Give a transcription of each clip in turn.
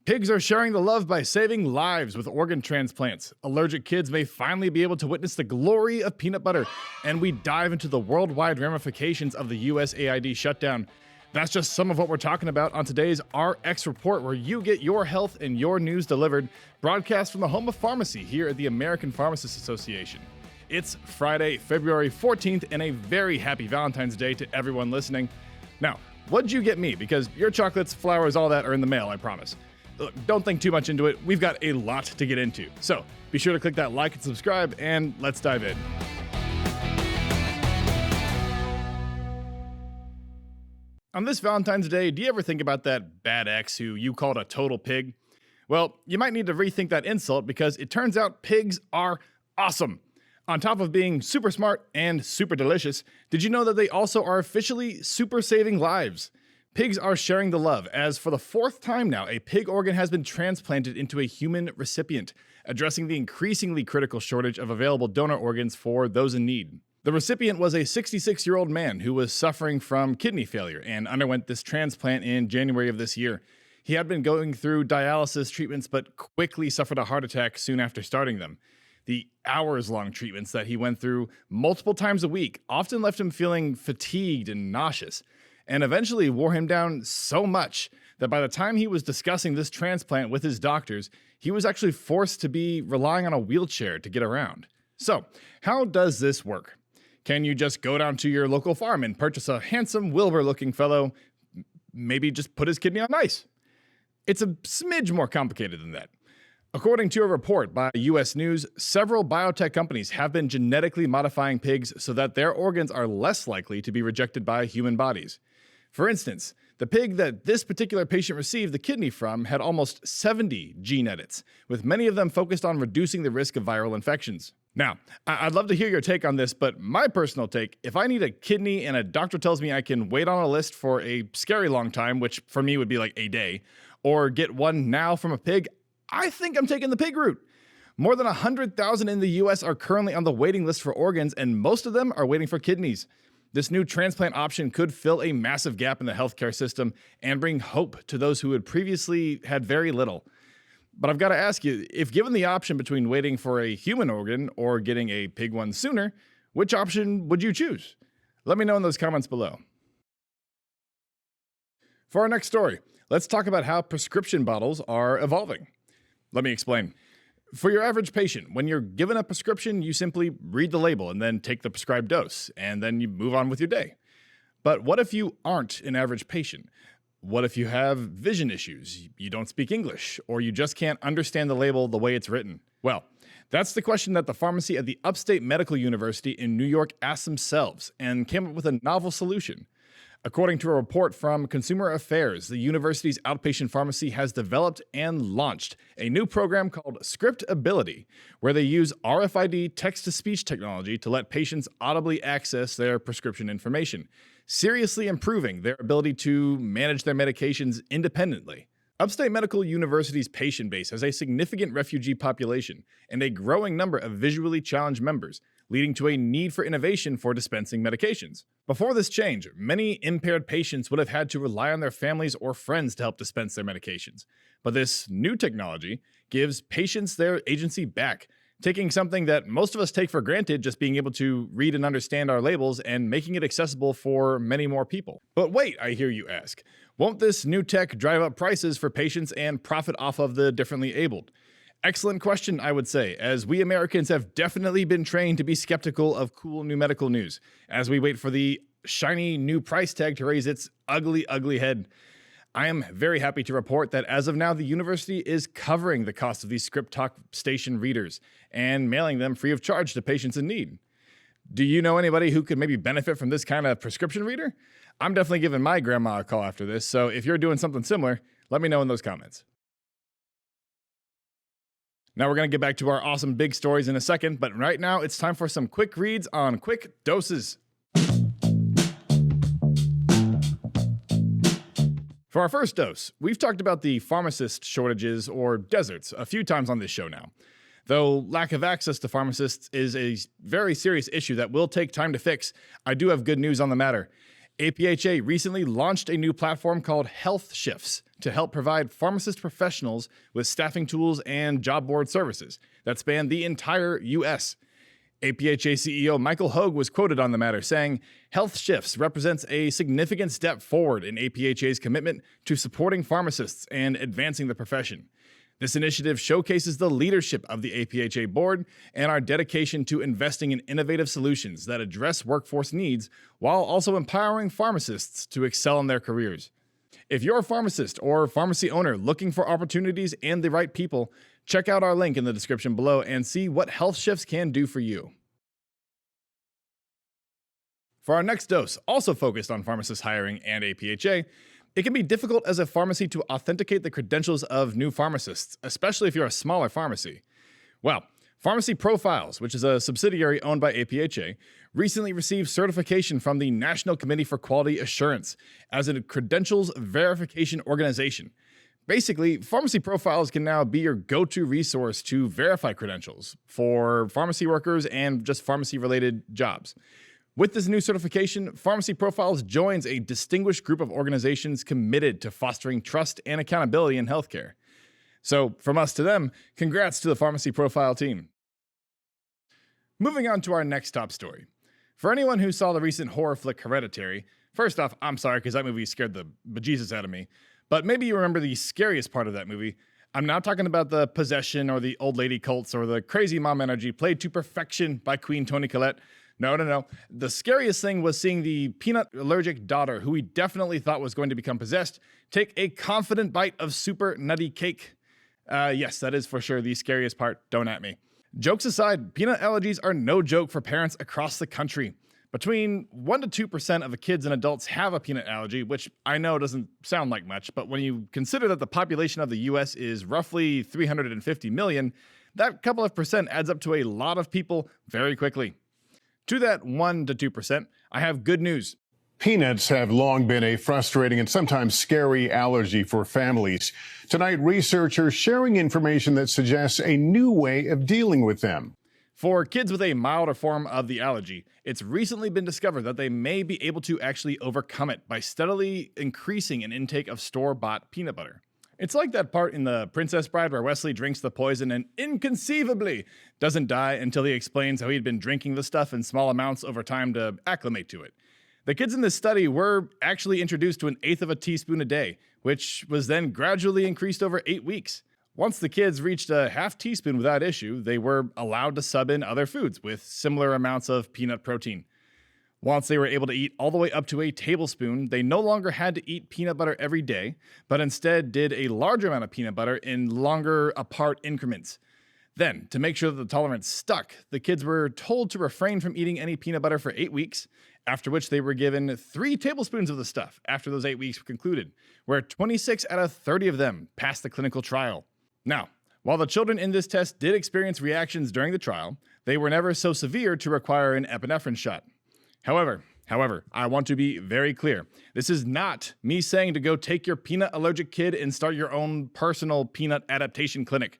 Pigs are sharing the love by saving lives with organ transplants. Allergic kids may finally be able to witness the glory of peanut butter. And we dive into the worldwide ramifications of the USAID shutdown. That's just some of what we're talking about on today's RX Report, where you get your health and your news delivered, broadcast from the home of pharmacy here at the American Pharmacists Association. It's Friday, February 14th, and a very happy Valentine's Day to everyone listening. Now, what'd you get me? Because your chocolates, flowers, all that are in the mail, I promise. Look, don't think too much into it. We've got a lot to get into. So be sure to click that like and subscribe, and let's dive in. On this Valentine's Day, do you ever think about that bad ex who you called a total pig? Well, you might need to rethink that insult because it turns out pigs are awesome. On top of being super smart and super delicious, did you know that they also are officially super saving lives? Pigs are sharing the love, as for the fourth time now, a pig organ has been transplanted into a human recipient, addressing the increasingly critical shortage of available donor organs for those in need. The recipient was a 66-year-old man who was suffering from kidney failure and underwent this transplant in January of this year. He had been going through dialysis treatments but quickly suffered a heart attack soon after starting them. The hours-long treatments that he went through multiple times a week often left him feeling fatigued and nauseous, and eventually wore him down so much that by the time he was discussing this transplant with his doctors, he was actually forced to be relying on a wheelchair to get around. So, how does this work? Can you just go down to your local farm and purchase a handsome Wilbur-looking fellow, maybe just put his kidney on ice? It's a smidge more complicated than that. According to a report by US News, several biotech companies have been genetically modifying pigs so that their organs are less likely to be rejected by human bodies. For instance, the pig that this particular patient received the kidney from had almost 70 gene edits, with many of them focused on reducing the risk of viral infections. Now, I'd love to hear your take on this, but my personal take, if I need a kidney and a doctor tells me I can wait on a list for a scary long time, which for me would be like a day, or get one now from a pig, I think I'm taking the pig route. More than 100,000 in the US are currently on the waiting list for organs, and most of them are waiting for kidneys. This new transplant option could fill a massive gap in the healthcare system and bring hope to those who had previously had very little. But I've got to ask you, if given the option between waiting for a human organ or getting a pig one sooner, which option would you choose? Let me know in those comments below. For our next story, let's talk about how prescription bottles are evolving. Let me explain. For your average patient, when you're given a prescription, you simply read the label and then take the prescribed dose, and then you move on with your day. But what if you aren't an average patient? What if you have vision issues, you don't speak English, or you just can't understand the label the way it's written? Well, that's the question that the pharmacy at the Upstate Medical University in New York asked themselves and came up with a novel solution. According to a report from Consumer Affairs, the university's outpatient pharmacy has developed and launched a new program called Scriptability, where they use RFID text-to-speech technology to let patients audibly access their prescription information, seriously improving their ability to manage their medications independently. Upstate Medical University's patient base has a significant refugee population and a growing number of visually challenged members, leading to a need for innovation for dispensing medications. Before this change, many impaired patients would have had to rely on their families or friends to help dispense their medications. But this new technology gives patients their agency back, taking something that most of us take for granted, just being able to read and understand our labels, and making it accessible for many more people. But wait, I hear you ask, won't this new tech drive up prices for patients and profit off of the differently abled? Excellent question, I would say, as we Americans have definitely been trained to be skeptical of cool new medical news, as we wait for the shiny new price tag to raise its ugly, ugly head. I am very happy to report that as of now, the university is covering the cost of these Script Talk station readers and mailing them free of charge to patients in need. Do you know anybody who could maybe benefit from this kind of prescription reader? I'm definitely giving my grandma a call after this, so if you're doing something similar, let me know in those comments. Now we're going to get back to our awesome big stories in a second, but right now it's time for some quick reads on quick doses. For our first dose, we've talked about the pharmacist shortages or deserts a few times on this show now. Though lack of access to pharmacists is a very serious issue that will take time to fix, I do have good news on the matter. APHA recently launched a new platform called Health Shifts to help provide pharmacist professionals with staffing tools and job board services that span the entire U.S. APHA CEO Michael Hogue was quoted on the matter saying, "Health Shifts represents a significant step forward in APHA's commitment to supporting pharmacists and advancing the profession. This initiative showcases the leadership of the APHA board and our dedication to investing in innovative solutions that address workforce needs while also empowering pharmacists to excel in their careers." If you're a pharmacist or pharmacy owner looking for opportunities and the right people, check out our link in the description below and see what Health Shifts can do for you. For our next dose, also focused on pharmacist hiring and APHA, it can be difficult as a pharmacy to authenticate the credentials of new pharmacists, especially if you're a smaller pharmacy. Well, Pharmacy Profiles, which is a subsidiary owned by APHA, recently received certification from the National Committee for Quality Assurance as a credentials verification organization. Basically, Pharmacy Profiles can now be your go-to resource to verify credentials for pharmacy workers and just pharmacy-related jobs. With this new certification, Pharmacy Profiles joins a distinguished group of organizations committed to fostering trust and accountability in healthcare. So, from us to them, congrats to the Pharmacy Profile team. Moving on to our next top story. For anyone who saw the recent horror flick Hereditary, first off, I'm sorry because that movie scared the bejesus out of me. But maybe you remember the scariest part of that movie. I'm not talking about the possession or the old lady cults or the crazy mom energy played to perfection by Queen Toni Collette. No. The scariest thing was seeing the peanut allergic daughter, who we definitely thought was going to become possessed, take a confident bite of super nutty cake. Yes, that is for sure the scariest part. Don't at me. Jokes aside, peanut allergies are no joke for parents across the country. Between 1% to 2% of the kids and adults have a peanut allergy, which I know doesn't sound like much, but when you consider that the population of the US is roughly 350 million, that couple of percent adds up to a lot of people very quickly. To that 1% to 2%, I have good news. Peanuts have long been a frustrating and sometimes scary allergy for families. Tonight, researchers sharing information that suggests a new way of dealing with them. For kids with a milder form of the allergy, it's recently been discovered that they may be able to actually overcome it by steadily increasing an intake of store-bought peanut butter. It's like that part in The Princess Bride where Wesley drinks the poison and inconceivably doesn't die until he explains how he'd been drinking the stuff in small amounts over time to acclimate to it. The kids in this study were actually introduced to 1/8 of a teaspoon a day, which was then gradually increased over 8 weeks. Once the kids reached a half teaspoon without issue, they were allowed to sub in other foods with similar amounts of peanut protein. Once they were able to eat all the way up to a tablespoon, they no longer had to eat peanut butter every day, but instead did a larger amount of peanut butter in longer apart increments. Then, to make sure that the tolerance stuck, the kids were told to refrain from eating any peanut butter for 8 weeks, after which they were given 3 tablespoons of the stuff after those 8 weeks were concluded, where 26 out of 30 of them passed the clinical trial. Now, while the children in this test did experience reactions during the trial, they were never so severe to require an epinephrine shot. However, I want to be very clear. This is not me saying to go take your peanut allergic kid and start your own personal peanut adaptation clinic.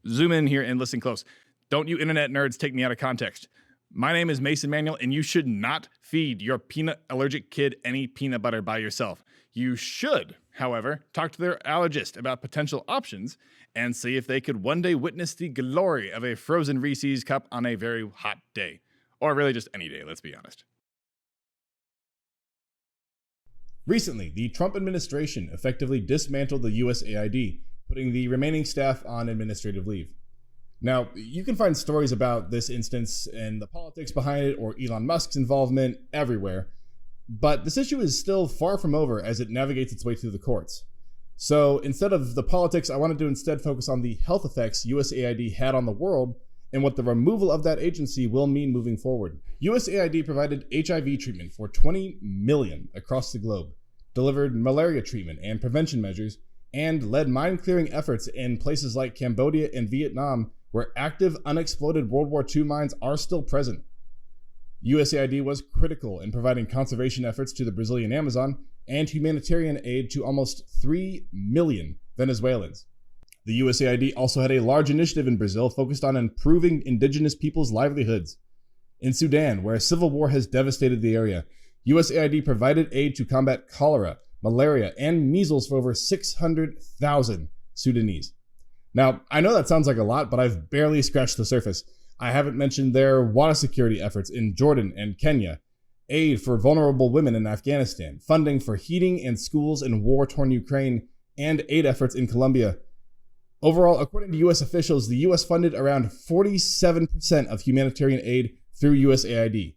Zoom in here and listen close. Don't you internet nerds take me out of context. My name is Manuel, and you should not feed your peanut allergic kid any peanut butter by yourself. You should, however, talk to their allergist about potential options and see if they could one day witness the glory of a frozen Reese's cup on a very hot day. Or really just any day, let's be honest. Recently, the Trump administration effectively dismantled the USAID, putting the remaining staff on administrative leave. Now, you can find stories about this instance and the politics behind it or Elon Musk's involvement everywhere, but this issue is still far from over as it navigates its way through the courts. So instead of the politics, I wanted to instead focus on the health effects USAID had on the world and what the removal of that agency will mean moving forward. USAID provided HIV treatment for 20 million across the globe, delivered malaria treatment and prevention measures, and led mine-clearing efforts in places like Cambodia and Vietnam, where active, unexploded World War II mines are still present. USAID was critical in providing conservation efforts to the Brazilian Amazon and humanitarian aid to almost 3 million Venezuelans. The USAID also had a large initiative in Brazil focused on improving indigenous people's livelihoods. In Sudan, where a civil war has devastated the area, USAID provided aid to combat cholera, malaria, and measles for over 600,000 Sudanese. Now, I know that sounds like a lot, but I've barely scratched the surface. I haven't mentioned their water security efforts in Jordan and Kenya, aid for vulnerable women in Afghanistan, funding for heating and schools in war-torn Ukraine, and aid efforts in Colombia. Overall, according to U.S. officials, the U.S. funded around 47% of humanitarian aid through USAID.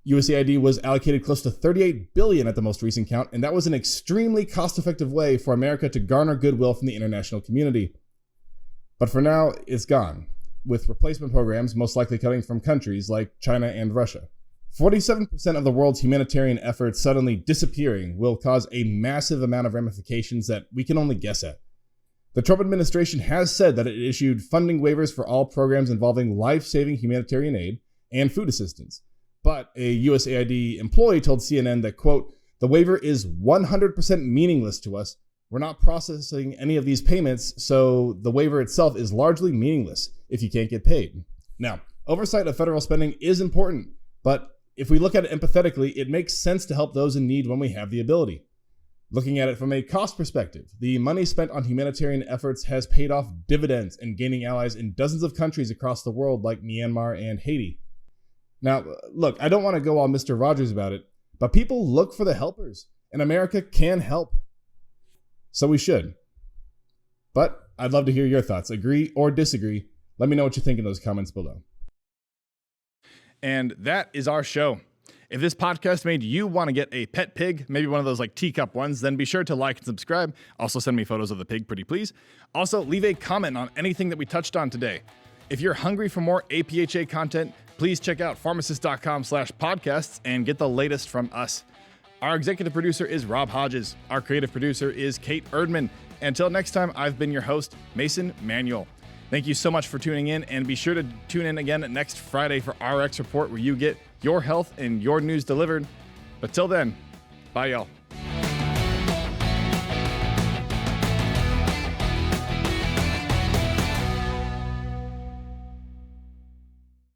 USAID was allocated close to $38 billion at the most recent count, and that was an extremely cost-effective way for America to garner goodwill from the international community. But for now, it's gone, with replacement programs most likely coming from countries like China and Russia. 47% of the world's humanitarian efforts suddenly disappearing will cause a massive amount of ramifications that we can only guess at. The Trump administration has said that it issued funding waivers for all programs involving life-saving humanitarian aid and food assistance. But a USAID employee told CNN that, quote, "The waiver is 100% meaningless to us. We're not processing any of these payments, so the waiver itself is largely meaningless if you can't get paid." Now, oversight of federal spending is important, but if we look at it empathetically, it makes sense to help those in need when we have the ability. Looking at it from a cost perspective, the money spent on humanitarian efforts has paid off dividends and gaining allies in dozens of countries across the world like Myanmar and Haiti. Now, look, I don't want to go all Mr. Rogers about it, but people look for the helpers, and America can help. So we should. But I'd love to hear your thoughts. Agree or disagree? Let me know what you think in those comments below. And that is our show. If this podcast made you want to get a pet pig, maybe one of those like teacup ones, then be sure to like and subscribe. Also send me photos of the pig, pretty please. Also, leave a comment on anything that we touched on today. If you're hungry for more APHA content, please check out pharmacist.com/podcasts and get the latest from us. Our executive producer is Rob Hodges. Our creative producer is Kate Erdmann. Until next time, I've been your host, Mason Manuel. Thank you so much for tuning in, and be sure to tune in again next Friday for RX Report, where you get your health and your news delivered. But till then, bye y'all.